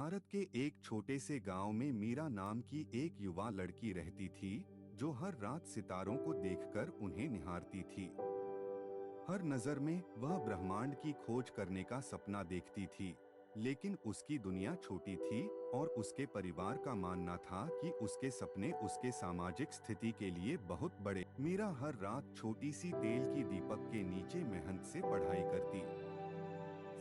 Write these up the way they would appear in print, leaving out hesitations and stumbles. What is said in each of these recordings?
भारत के एक छोटे से गांव में मीरा नाम की एक युवा लड़की रहती थी जो हर रात सितारों को देखकर उन्हें निहारती थी। हर नजर में वह ब्रह्मांड की खोज करने का सपना देखती थी, लेकिन उसकी दुनिया छोटी थी और उसके परिवार का मानना था कि उसके सपने उसके सामाजिक स्थिति के लिए बहुत बड़े। मीरा हर रात छोटी सी तेल की दीपक के नीचे मेहनत से पढ़ाई करती।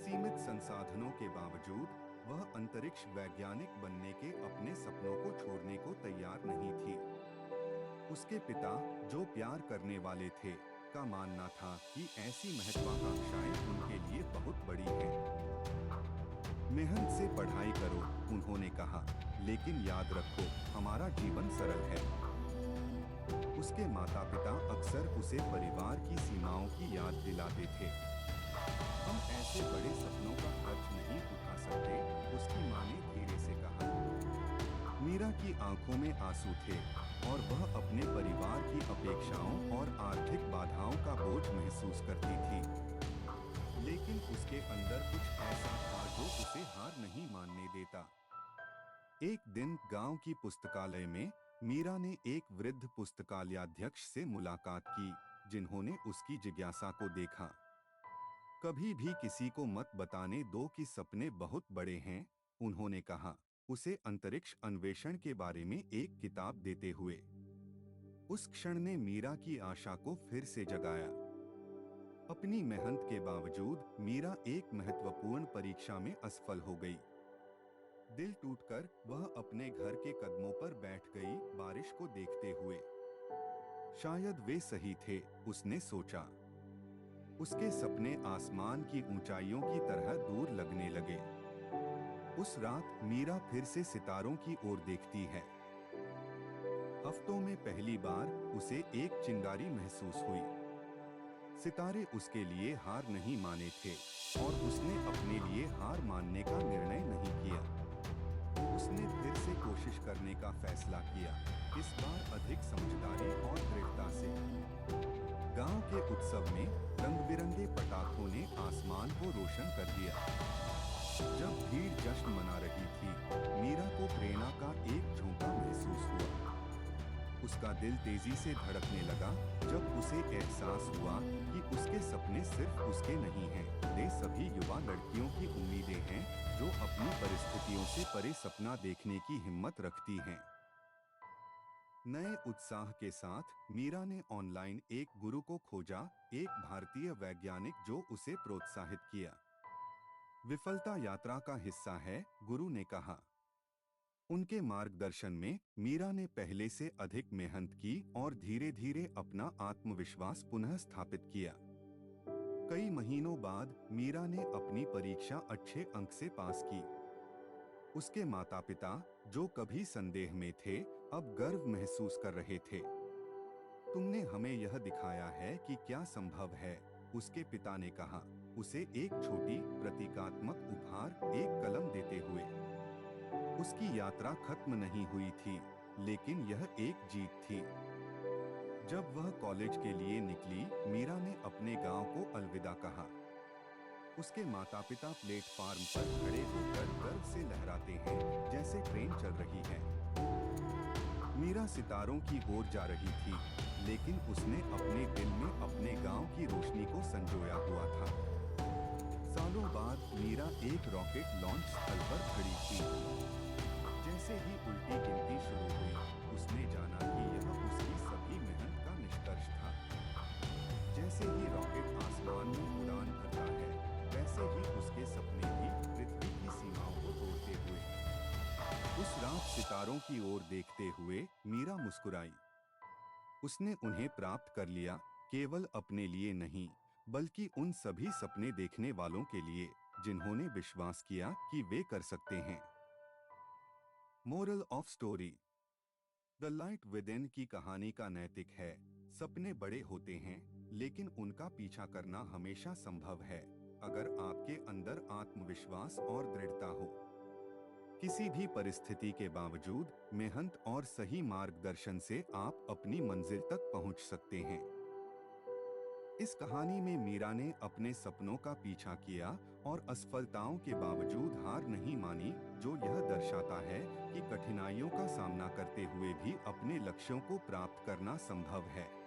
सीमित संसाधनों के बावजूद वह अंतरिक्ष वैज्ञानिक बनने के अपने सपनों को छोड़ने को तैयार नहीं थी। उसके पिता, जो प्यार करने वाले थे, का मानना था कि ऐसी महत्वाकांक्षाएं उनके लिए बहुत बड़ी हैं। मेहनत से पढ़ाई करो, उन्होंने कहा, लेकिन याद रखो, हमारा जीवन सरल है। उसके माता पिता अक्सर उसे परिवार की सीमाओं की याद दिलाते थे। हम ऐसे बड़े सपनों का खर्च नहीं उठा सकते, उसकी माँ ने धीरे से कहा। मीरा की आंखों में आंसू थे और वह अपने परिवार की अपेक्षाओं और आर्थिक बाधाओं का बोझ महसूस करती थी। लेकिन उसके अंदर कुछ ऐसा था जो उसे हार नहीं मानने देता। एक दिन गांव की पुस्तकालय में मीरा ने एक वृद्ध पुस्तकालयाध्यक्ष से मुलाकात की, जिन्होंने उसकी जिज्ञासा को देखा। कभी भी किसी को मत बताने दो कि सपने बहुत बड़े हैं, उन्होंने कहा, उसे अंतरिक्ष अन्वेषण के बारे में एक किताब देते हुए। उस क्षण ने मीरा की आशा को फिर से जगाया। अपनी मेहनत के बावजूद मीरा एक महत्वपूर्ण परीक्षा में असफल हो गई। दिल टूटकर वह अपने घर के कदमों पर बैठ गई, बारिश को देखते हुए। शायद वे सही थे, उसने सोचा। उसके सपने आसमान की ऊंचाइयों की तरह दूर लगने लगे। उस रात मीरा फिर से सितारों की ओर देखती है। हफ्तों में पहली बार उसे एक चिंगारी महसूस हुई। सितारे उसके लिए हार नहीं माने थे और उसने अपने लिए हार मानने का निर्णय नहीं किया। उसने फिर से कोशिश करने का फैसला किया, इस बार अधिक समझदारी और दृढ़ता से। गांव के उत्सव में रंग बिरंगे पटाखों ने आसमान को रोशन कर दिया। जब भीड़ जश्न मना रही थी, मीरा को प्रेरणा का एक झोंका महसूस हुआ। उसका दिल तेजी से धड़कने लगा जब उसे एहसास हुआ कि उसके सपने सिर्फ उसके नहीं हैं, वे सभी युवा लड़कियों की उम्मीदें हैं जो अपनी परिस्थितियों से परे सपना देखने की हिम्मत रखती हैं। नए उत्साह के साथ मीरा ने ऑनलाइन एक गुरु को खोजा, एक भारतीय वैज्ञानिक जो उसे प्रोत्साहित किया। विफलता यात्रा का हिस्सा है, गुरु ने कहा। उनके मार्गदर्शन में मीरा ने पहले से अधिक मेहनत की और धीरे धीरे अपना आत्मविश्वास पुनः स्थापित किया। कई महीनों बाद मीरा ने अपनी परीक्षा अच्छे अंक से पास की। उसके माता पिता, जो कभी संदेह में थे, अब गर्व महसूस कर रहे थे। तुमने हमें यह दिखाया है कि क्या संभव है, उसके पिता ने कहा, उसे एक छोटी प्रतीकात्मक उपहार, एक कलम देते हुए। उसकी यात्रा खत्म नहीं हुई थी, लेकिन यह एक जीत थी। जब वह कॉलेज के लिए निकली, मीरा ने अपने गांव को अलविदा कहा। उसके माता-पिता प्लेटफार्म पर खड़े होकर गर्व से लहराते हैं, जैसे ट्रेन चल रही है। मीरा सितारों की ओर जा रही थी, लेकिन उसने अपने दिल में अपने गांव की रोशनी को संजोया हुआ था। सालों बाद मीरा एक रॉकेट लॉन्च स्थल पर खड़ी थी। जैसे ही उल्टी गिनती शुरू हुई, उसने जाना कि यह उसकी सभी मेहनत का निष्कर्ष था। जैसे ही रॉकेट आसमान में उड़ान भरता है, वैसे ही उसके सपने भी पृथ्वी की सीमाओं को तोड़ते हुए। उस रात सितारों की ओर देखते हुए मीरा मुस्कुराई। उसने उन्हें प्राप्त कर लिया, केवल अपने लिए नहीं, बल्कि उन सभी सपने देखने वालों के लिए जिन्होंने विश्वास किया कि वे कर सकते हैं। Moral of story. The light with in की कहानी का नैतिक है, सपने बड़े होते हैं, लेकिन उनका पीछा करना हमेशा संभव है, अगर आपके अंदर आत्मविश्वास और दृढ़ता हो। किसी भी परिस्थिति के बावजूद मेहनत और सही मार्गदर्शन से आप अपनी मंजिल तक पहुंच सकते हैं। इस कहानी में मीरा ने अपने सपनों का पीछा किया और असफलताओं के बावजूद हार नहीं मानी, जो यह दर्शाता है कि कठिनाइयों का सामना करते हुए भी अपने लक्ष्यों को प्राप्त करना संभव है।